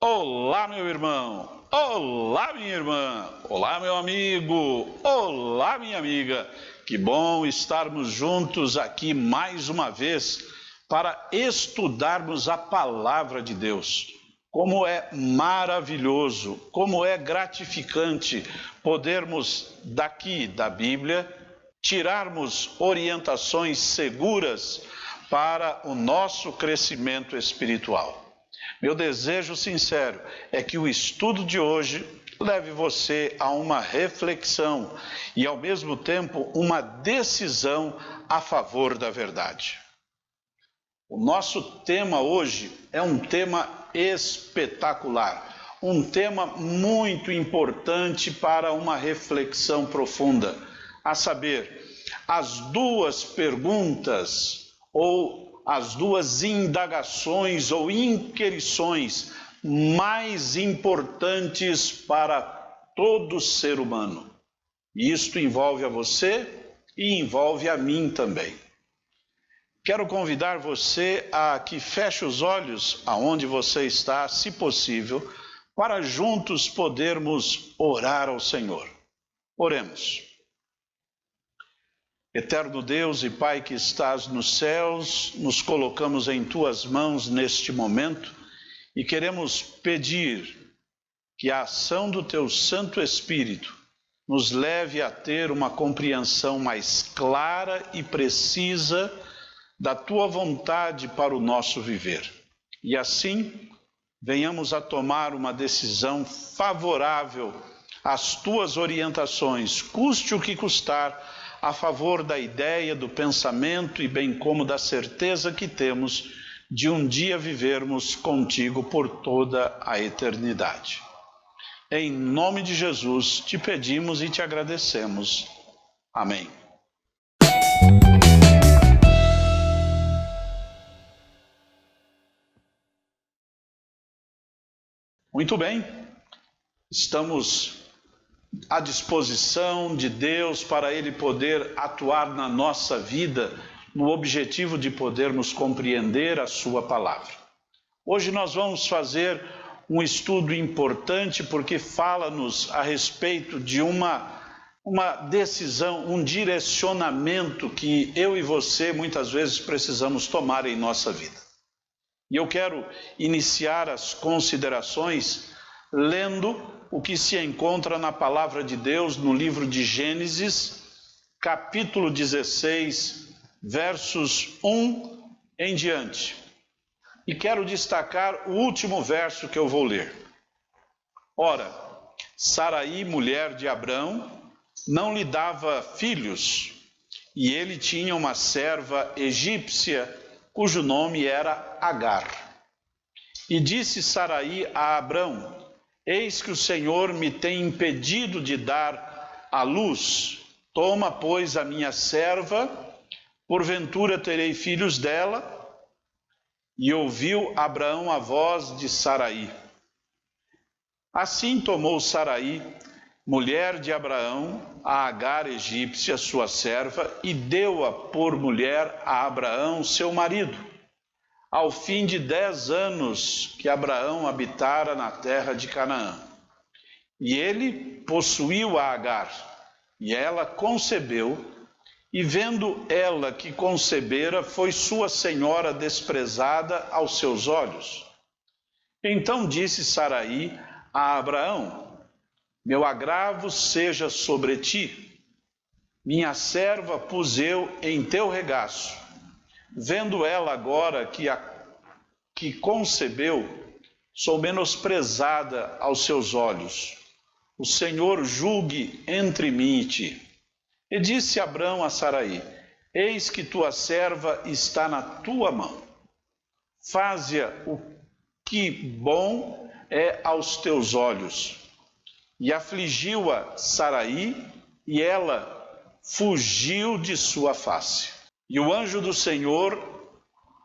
Olá, meu irmão! Olá, minha irmã! Olá, meu amigo! Olá, minha amiga! Que bom estarmos juntos aqui mais uma vez para estudarmos a palavra de Deus. Como é maravilhoso, como é gratificante podermos daqui da Bíblia tirarmos orientações seguras para o nosso crescimento espiritual. Meu desejo sincero é que o estudo de hoje leve você a uma reflexão e, ao mesmo tempo, uma decisão a favor da verdade. O nosso tema hoje é um tema espetacular, um tema muito importante para uma reflexão profunda, a saber, as duas perguntas ou as duas indagações ou inquirições mais importantes para todo ser humano. E isto envolve a você e envolve a mim também. Quero convidar você a que feche os olhos aonde você está, se possível, para juntos podermos orar ao Senhor. Oremos. Eterno Deus e Pai que estás nos céus, nos colocamos em Tuas mãos neste momento e queremos pedir que a ação do Teu Santo Espírito nos leve a ter uma compreensão mais clara e precisa da Tua vontade para o nosso viver. E assim, venhamos a tomar uma decisão favorável às Tuas orientações, custe o que custar, a favor da ideia, do pensamento e bem como da certeza que temos de um dia vivermos contigo por toda a eternidade. Em nome de Jesus te pedimos e te agradecemos. Amém. Muito bem, estamos à disposição de Deus para Ele poder atuar na nossa vida no objetivo de podermos compreender a Sua palavra. Hoje nós vamos fazer um estudo importante porque fala-nos a respeito de uma decisão, um direcionamento que eu e você muitas vezes precisamos tomar em nossa vida. E eu quero iniciar as considerações lendo o que se encontra na palavra de Deus no livro de Gênesis, capítulo 16, versos 1 em diante. E quero destacar o último verso que eu vou ler. Ora, Saraí, mulher de Abrão, não lhe dava filhos, e ele tinha uma serva egípcia, cujo nome era Agar. E disse Saraí a Abrão: eis que o Senhor me tem impedido de dar à luz. Toma, pois, a minha serva, porventura terei filhos dela. E ouviu Abraão a voz de Saraí. Assim tomou Saraí, mulher de Abraão, a Agar egípcia, sua serva, e deu-a por mulher a Abraão, seu marido, ao fim de 10 anos que Abraão habitara na terra de Canaã. E ele possuiu a Agar, e ela concebeu, e vendo ela que concebera, foi sua senhora desprezada aos seus olhos. Então disse Saraí a Abraão: meu agravo seja sobre ti, minha serva pus eu em teu regaço. Vendo ela agora que concebeu, sou menosprezada aos seus olhos. O Senhor julgue entre mim e ti. E disse Abrão a Saraí: eis que tua serva está na tua mão. Faze-a o que bom é aos teus olhos. E afligiu-a Saraí, e ela fugiu de sua face. E o anjo do Senhor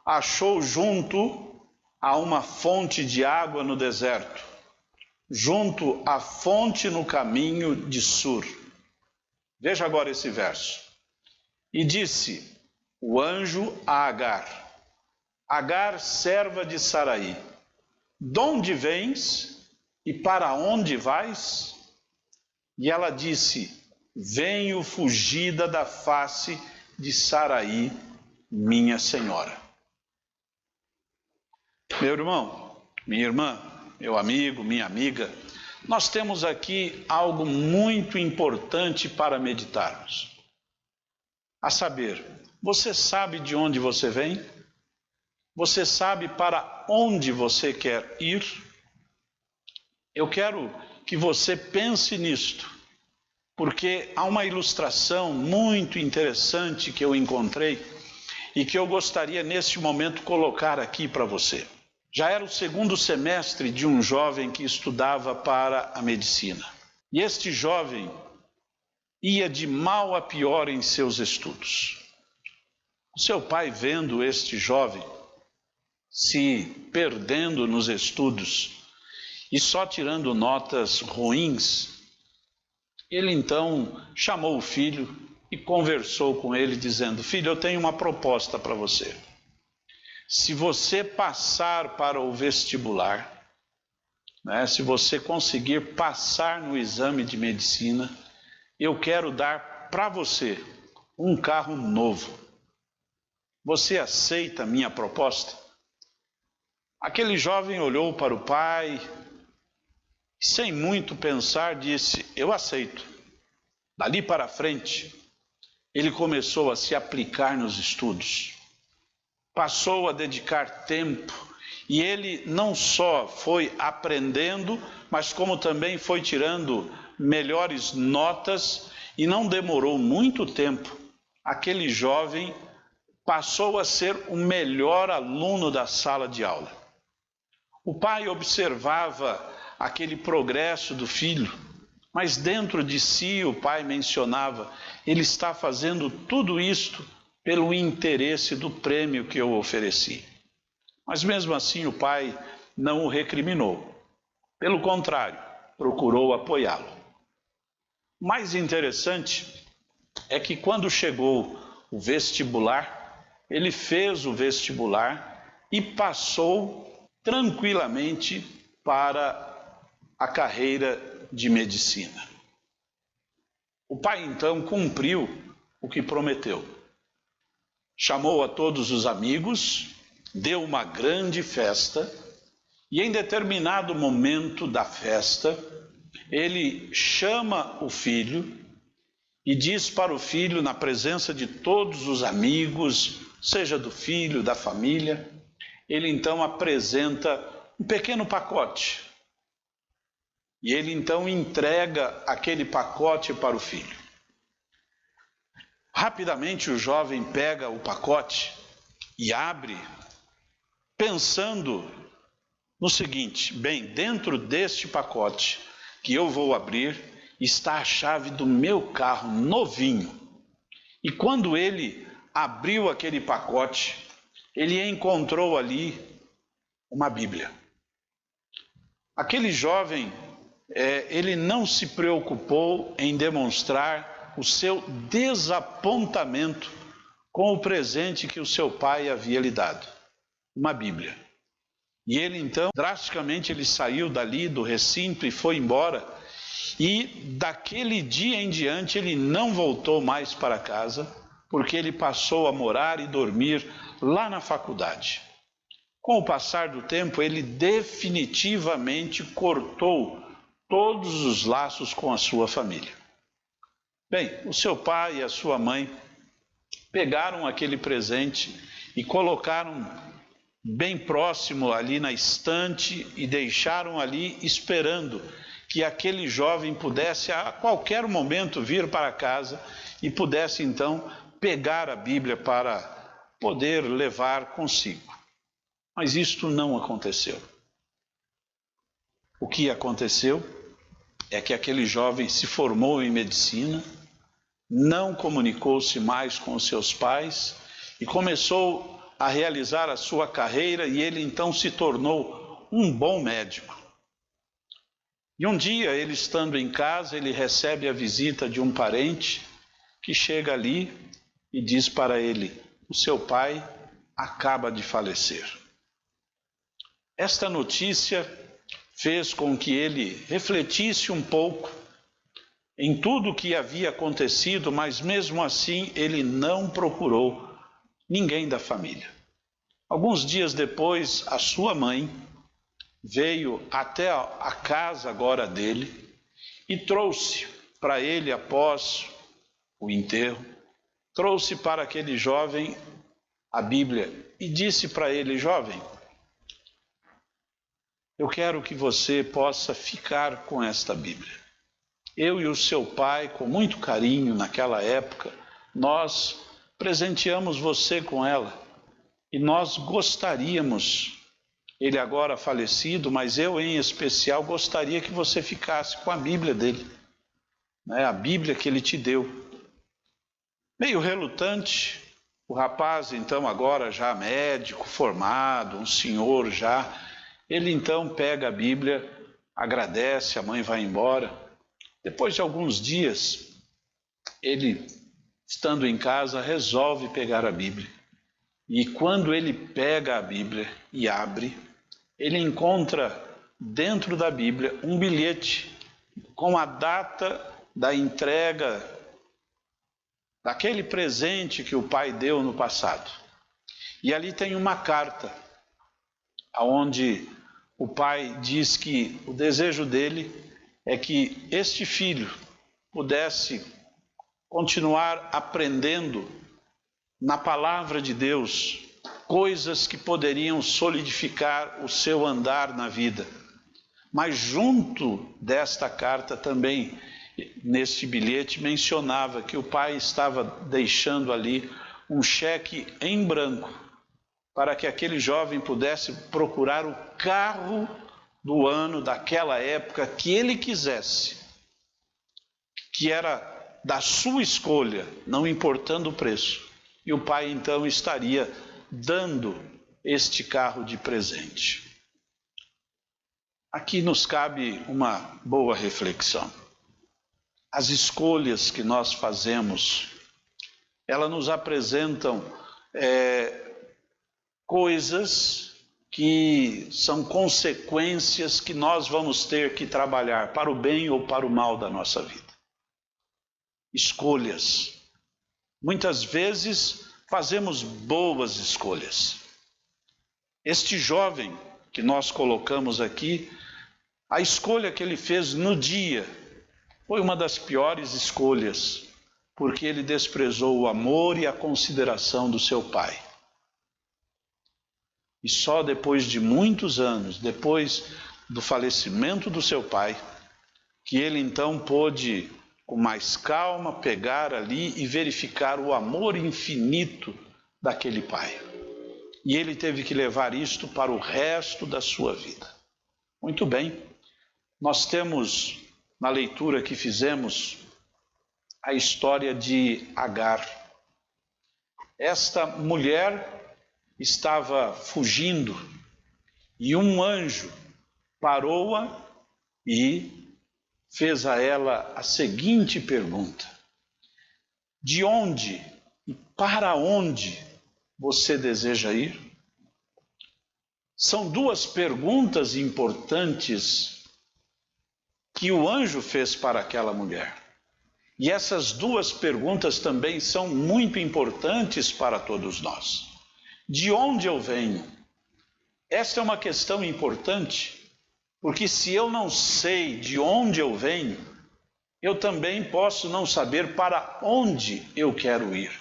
achou junto a uma fonte de água no deserto, junto à fonte no caminho de Sur. Veja agora esse verso. E disse o anjo a Agar: Agar, serva de Saraí, de onde vens e para onde vais? E ela disse: venho fugida da face de Saraí, minha senhora. Meu irmão, minha irmã, meu amigo, minha amiga, nós temos aqui algo muito importante para meditarmos. A saber, você sabe de onde você vem? Você sabe para onde você quer ir? Eu quero que você pense nisto, porque há uma ilustração muito interessante que eu encontrei e que eu gostaria neste momento colocar aqui para você. Já era o segundo semestre de um jovem que estudava para a medicina. E este jovem ia de mal a pior em seus estudos. O seu pai, vendo este jovem se perdendo nos estudos e só tirando notas ruins, ele então chamou o filho e conversou com ele dizendo: filho, eu tenho uma proposta para você. Se você passar para o vestibular, se você conseguir passar no exame de medicina, eu quero dar para você um carro novo. Você aceita a minha proposta? Aquele jovem olhou para o pai, sem muito pensar, disse: eu aceito. Dali para frente, ele começou a se aplicar nos estudos. Passou a dedicar tempo e ele não só foi aprendendo, mas como também foi tirando melhores notas, e não demorou muito tempo, aquele jovem passou a ser o melhor aluno da sala de aula. O pai observava aquele progresso do filho, mas dentro de si o pai mencionava: ele está fazendo tudo isto pelo interesse do prêmio que eu ofereci. Mas mesmo assim o pai não o recriminou. Pelo contrário, procurou apoiá-lo. O mais interessante é que quando chegou o vestibular, ele fez o vestibular e passou tranquilamente para a carreira de medicina. O pai então cumpriu o que prometeu. Chamou a todos os amigos, deu uma grande festa, e em determinado momento da festa, ele chama o filho e diz para o filho, na presença de todos os amigos, seja do filho, da família, ele então apresenta um pequeno pacote. E ele então entrega aquele pacote para o filho. Rapidamente o jovem pega o pacote e abre, pensando no seguinte: bem, dentro deste pacote que eu vou abrir está a chave do meu carro novinho. E quando ele abriu aquele pacote, ele encontrou ali uma Bíblia. Aquele jovem, ele não se preocupou em demonstrar o seu desapontamento com o presente que o seu pai havia lhe dado, uma Bíblia. E ele então, drasticamente, ele saiu dali do recinto e foi embora, e daquele dia em diante ele não voltou mais para casa, porque ele passou a morar e dormir lá na faculdade. Com o passar do tempo, ele definitivamente cortou todos os laços com a sua família. Bem, o seu pai e a sua mãe pegaram aquele presente e colocaram bem próximo ali na estante e deixaram ali esperando que aquele jovem pudesse a qualquer momento vir para casa e pudesse então pegar a Bíblia para poder levar consigo. Mas isto não aconteceu. O que aconteceu é que aquele jovem se formou em medicina, não comunicou-se mais com os seus pais e começou a realizar a sua carreira, e ele então se tornou um bom médico. E um dia, ele estando em casa, ele recebe a visita de um parente que chega ali e diz para ele: o seu pai acaba de falecer. Esta notícia fez com que ele refletisse um pouco em tudo o que havia acontecido, mas mesmo assim ele não procurou ninguém da família. Alguns dias depois, a sua mãe veio até a casa agora dele e trouxe para ele, após o enterro, trouxe para aquele jovem a Bíblia e disse para ele: jovem, eu quero que você possa ficar com esta Bíblia. Eu e o seu pai, com muito carinho naquela época, nós presenteamos você com ela e nós gostaríamos, ele agora falecido, mas eu em especial gostaria que você ficasse com a Bíblia dele, né? A Bíblia que ele te deu. Meio relutante, o rapaz então agora já médico, formado, um senhor já, ele então pega a Bíblia, agradece, a mãe vai embora. Depois de alguns dias, ele, estando em casa, resolve pegar a Bíblia. E quando ele pega a Bíblia e abre, ele encontra dentro da Bíblia um bilhete com a data da entrega daquele presente que o pai deu no passado. E ali tem uma carta, onde o pai diz que o desejo dele é que este filho pudesse continuar aprendendo na palavra de Deus coisas que poderiam solidificar o seu andar na vida. Mas junto desta carta também, neste bilhete, mencionava que o pai estava deixando ali um cheque em branco para que aquele jovem pudesse procurar o carro do ano, daquela época, que ele quisesse, que era da sua escolha, não importando o preço. E o pai então estaria dando este carro de presente. Aqui nos cabe uma boa reflexão. As escolhas que nós fazemos, elas nos apresentam coisas que são consequências que nós vamos ter que trabalhar para o bem ou para o mal da nossa vida. Escolhas. Muitas vezes fazemos boas escolhas. Este jovem que nós colocamos aqui, a escolha que ele fez no dia foi uma das piores escolhas, porque ele desprezou o amor e a consideração do seu pai. E só depois de muitos anos, depois do falecimento do seu pai, que ele então pôde, com mais calma, pegar ali e verificar o amor infinito daquele pai. E ele teve que levar isto para o resto da sua vida. Muito bem, nós temos na leitura que fizemos a história de Agar. Esta mulher estava fugindo e um anjo parou-a e fez a ela a seguinte pergunta: de onde e para onde você deseja ir? São duas perguntas importantes que o anjo fez para aquela mulher. E essas duas perguntas também são muito importantes para todos nós. De onde eu venho? Esta é uma questão importante, porque se eu não sei de onde eu venho, eu também posso não saber para onde eu quero ir.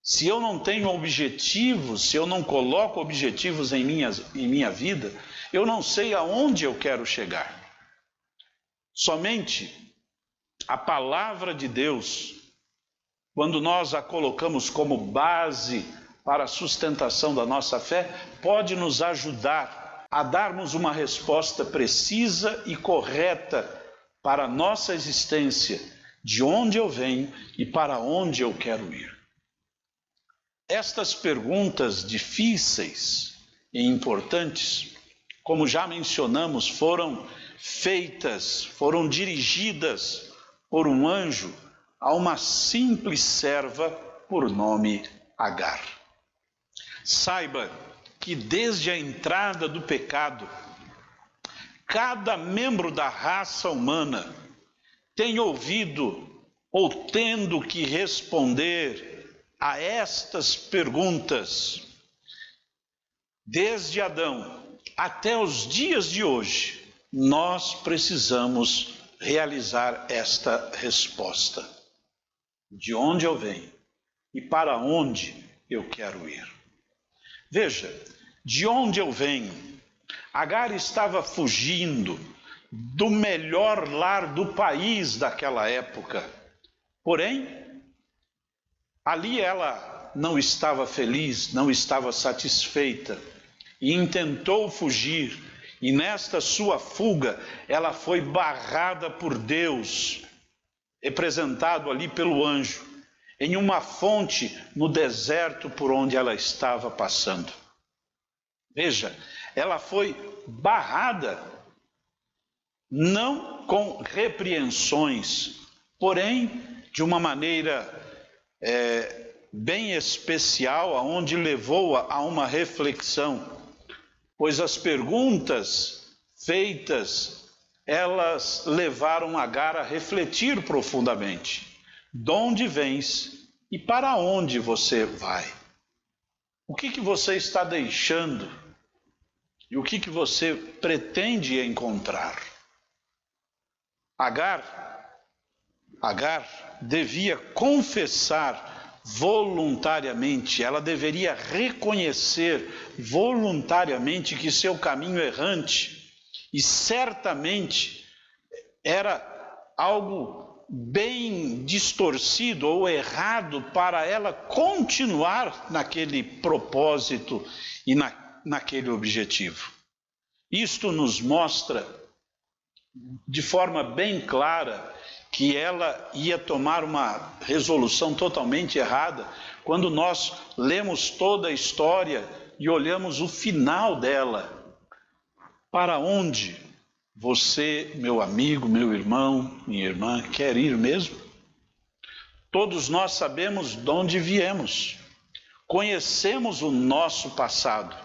Se eu não tenho objetivos, se eu não coloco objetivos em minha vida, eu não sei aonde eu quero chegar. Somente a palavra de Deus, quando nós a colocamos como base para a sustentação da nossa fé, pode nos ajudar a darmos uma resposta precisa e correta para a nossa existência, de onde eu venho e para onde eu quero ir. Estas perguntas difíceis e importantes, como já mencionamos, foram feitas, foram dirigidas por um anjo a uma simples serva por nome Agar. Saiba que desde a entrada do pecado, cada membro da raça humana tem ouvido ou tendo que responder a estas perguntas. Desde Adão até os dias de hoje, nós precisamos realizar esta resposta. De onde eu venho e para onde eu quero ir? Veja, de onde eu venho? Agar estava fugindo do melhor lar do país daquela época. Porém, ali ela não estava feliz, não estava satisfeita e intentou fugir. E nesta sua fuga, ela foi barrada por Deus, representado ali pelo anjo, em uma fonte no deserto por onde ela estava passando. Veja, ela foi barrada, não com repreensões, porém de uma maneira bem especial, aonde levou-a a uma reflexão, pois as perguntas feitas, elas levaram Agar a refletir profundamente. De onde vens e para onde você vai? O que você está deixando? E o que você pretende encontrar? Agar devia confessar voluntariamente, ela deveria reconhecer voluntariamente que seu caminho errante, e certamente era algo bem distorcido ou errado para ela continuar naquele propósito e naquele objetivo. Isto nos mostra de forma bem clara que ela ia tomar uma resolução totalmente errada quando nós lemos toda a história e olhamos o final dela. Para onde você, meu amigo, meu irmão, minha irmã, quer ir mesmo? Todos nós sabemos de onde viemos, conhecemos o nosso passado,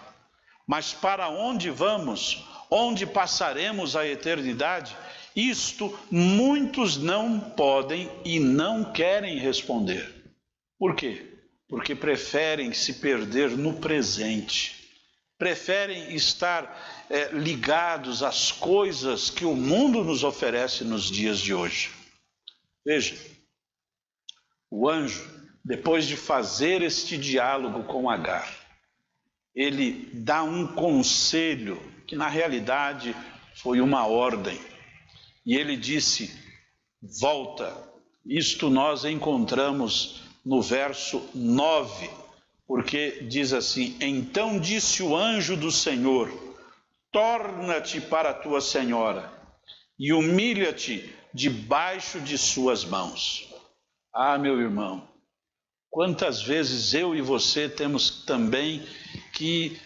mas para onde vamos? Onde passaremos a eternidade? Isto muitos não podem e não querem responder. Por quê? Porque preferem se perder no presente. Preferem estar ligados às coisas que o mundo nos oferece nos dias de hoje. Veja, o anjo, depois de fazer este diálogo com Agar, ele dá um conselho que na realidade foi uma ordem. E ele disse, volta. Isto nós encontramos no verso 9, porque diz assim, então disse o anjo do Senhor, torna-te para a tua senhora e humilha-te debaixo de suas mãos. Ah, meu irmão, quantas vezes eu e você temos também que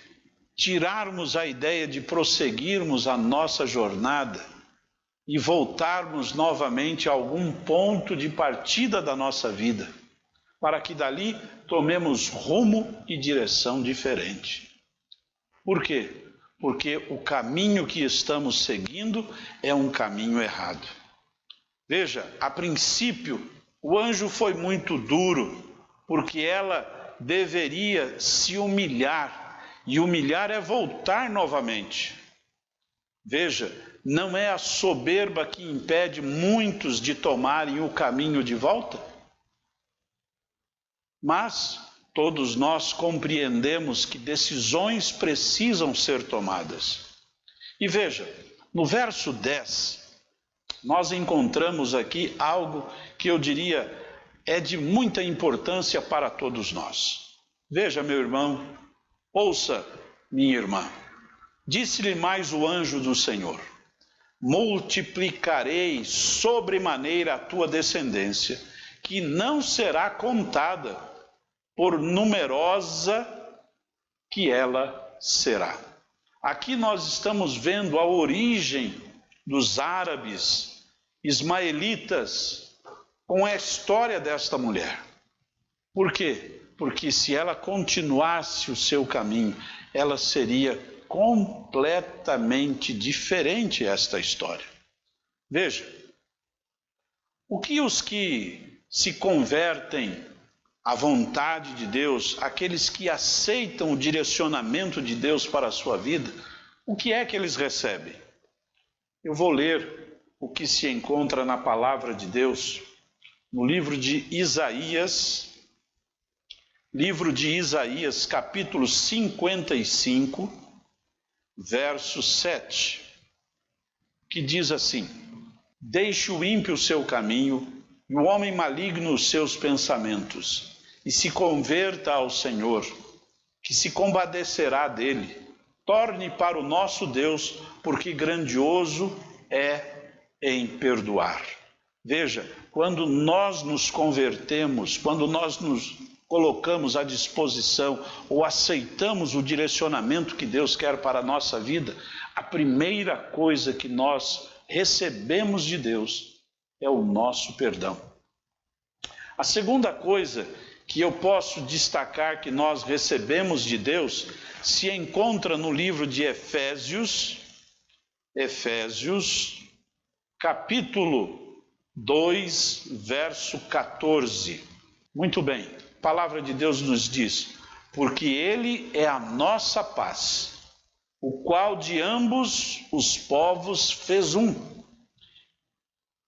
tirarmos a ideia de prosseguirmos a nossa jornada e voltarmos novamente a algum ponto de partida da nossa vida, para que dali tomemos rumo e direção diferente. Por quê? Porque o caminho que estamos seguindo é um caminho errado. Veja, a princípio, o anjo foi muito duro, porque ela deveria se humilhar, e humilhar é voltar novamente. Veja, não é a soberba que impede muitos de tomarem o caminho de volta? Mas todos nós compreendemos que decisões precisam ser tomadas. E veja, no verso 10, nós encontramos aqui algo que eu diria é de muita importância para todos nós. Veja, meu irmão, ouça, minha irmã. Disse-lhe mais o anjo do Senhor, multiplicarei sobremaneira a tua descendência, que não será contada, por numerosa que ela será. Aqui nós estamos vendo a origem dos árabes, ismaelitas, com a história desta mulher. Por quê? Porque se ela continuasse o seu caminho, ela seria completamente diferente esta história. Veja, o que os que se convertem à vontade de Deus, aqueles que aceitam o direcionamento de Deus para a sua vida, o que é que eles recebem? Eu vou ler o que se encontra na palavra de Deus, no livro de Isaías, capítulo 55, verso 7, que diz assim: Deixe o ímpio o seu caminho, e o homem maligno os seus pensamentos, e se converta ao Senhor, que se compadecerá dele. Torne para o nosso Deus, porque grandioso é em perdoar. Veja, quando nós nos convertemos, quando nós nos colocamos à disposição ou aceitamos o direcionamento que Deus quer para a nossa vida, a primeira coisa que nós recebemos de Deus é o nosso perdão. A segunda coisa que eu posso destacar que nós recebemos de Deus se encontra no livro de Efésios, capítulo 2, verso 14. Muito bem, a palavra de Deus nos diz: porque Ele é a nossa paz, o qual de ambos os povos fez um,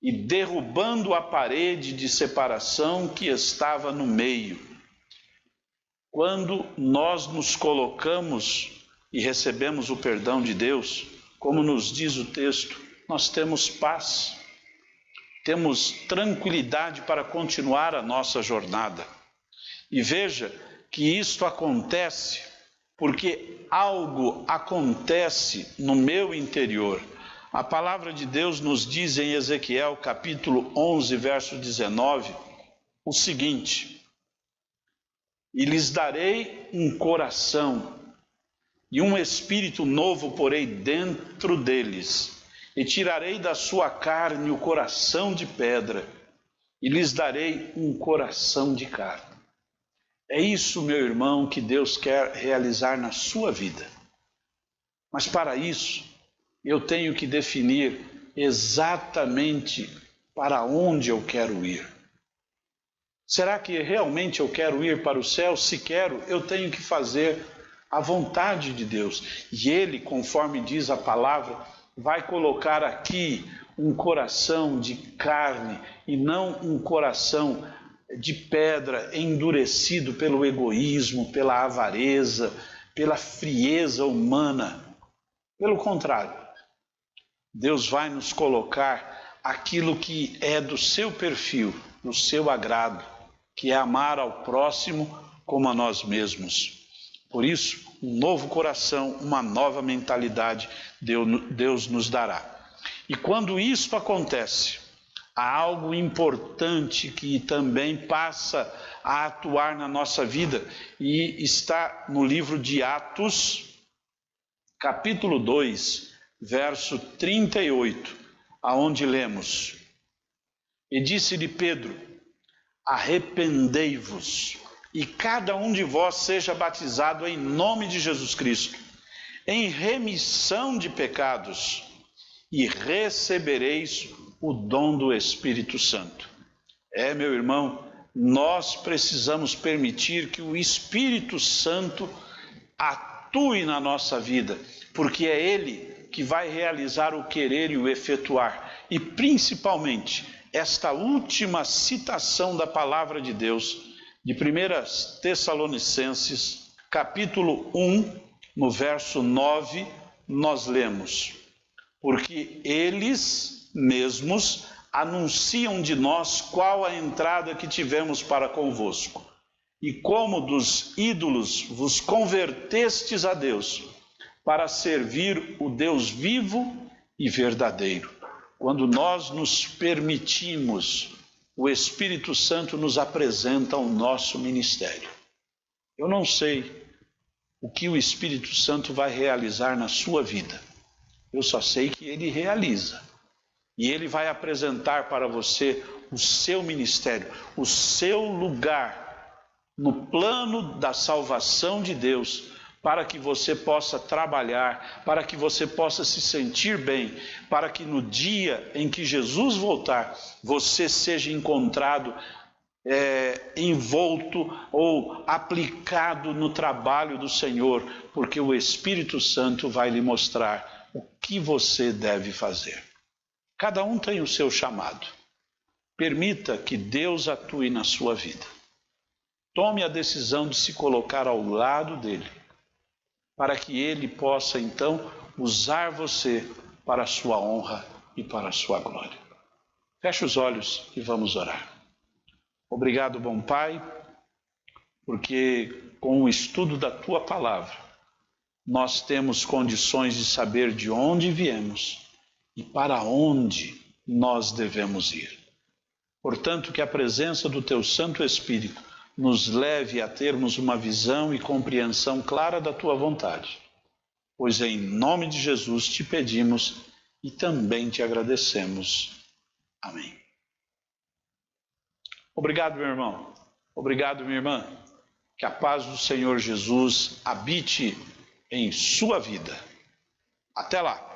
e derrubando a parede de separação que estava no meio. Quando nós nos colocamos e recebemos o perdão de Deus, como nos diz o texto, nós temos paz, temos tranquilidade para continuar a nossa jornada. E veja que isto acontece porque algo acontece no meu interior. A palavra de Deus nos diz em Ezequiel capítulo 11, verso 19, o seguinte: E lhes darei um coração, e um espírito novo porei dentro deles, e tirarei da sua carne o coração de pedra, e lhes darei um coração de carne. É isso, meu irmão, que Deus quer realizar na sua vida. Mas para isso, eu tenho que definir exatamente para onde eu quero ir. Será que realmente eu quero ir para o céu? Se quero, eu tenho que fazer a vontade de Deus. E Ele, conforme diz a palavra, vai colocar aqui um coração de carne e não um coração de pedra endurecido pelo egoísmo, pela avareza, pela frieza humana. Pelo contrário, Deus vai nos colocar aquilo que é do seu perfil, do seu agrado, que é amar ao próximo como a nós mesmos. Por isso, um novo coração, uma nova mentalidade Deus nos dará. E quando isso acontece, há algo importante que também passa a atuar na nossa vida, e está no livro de Atos, capítulo 2, verso 38, aonde lemos: E disse-lhe Pedro: Arrependei-vos, e cada um de vós seja batizado em nome de Jesus Cristo, em remissão de pecados, e recebereis o dom do Espírito Santo. Meu irmão, nós precisamos permitir que o Espírito Santo atue na nossa vida, porque é Ele que vai realizar o querer e o efetuar. E principalmente, esta última citação da palavra de Deus, de 1 Tessalonicenses, capítulo 1, no verso 9, nós lemos: Porque eles mesmos anunciam de nós qual a entrada que tivemos para convosco, e como dos ídolos vos convertestes a Deus, para servir o Deus vivo e verdadeiro. Quando nós nos permitimos, o Espírito Santo nos apresenta o nosso ministério. Eu não sei o que o Espírito Santo vai realizar na sua vida. Eu só sei que Ele realiza. E Ele vai apresentar para você o seu ministério, o seu lugar no plano da salvação de Deus, para que você possa trabalhar, para que você possa se sentir bem, para que no dia em que Jesus voltar, você seja encontrado envolto ou aplicado no trabalho do Senhor, porque o Espírito Santo vai lhe mostrar o que você deve fazer. Cada um tem o seu chamado. Permita que Deus atue na sua vida. Tome a decisão de se colocar ao lado dele, para que ele possa então usar você para a sua honra e para a sua glória. Feche os olhos e vamos orar. Obrigado, bom Pai, porque com o estudo da Tua Palavra, nós temos condições de saber de onde viemos e para onde nós devemos ir. Portanto, que a presença do Teu Santo Espírito nos leve a termos uma visão e compreensão clara da Tua vontade, pois em nome de Jesus te pedimos e também te agradecemos. Amém. Obrigado, meu irmão. Obrigado, minha irmã. Que a paz do Senhor Jesus habite em sua vida. Até lá.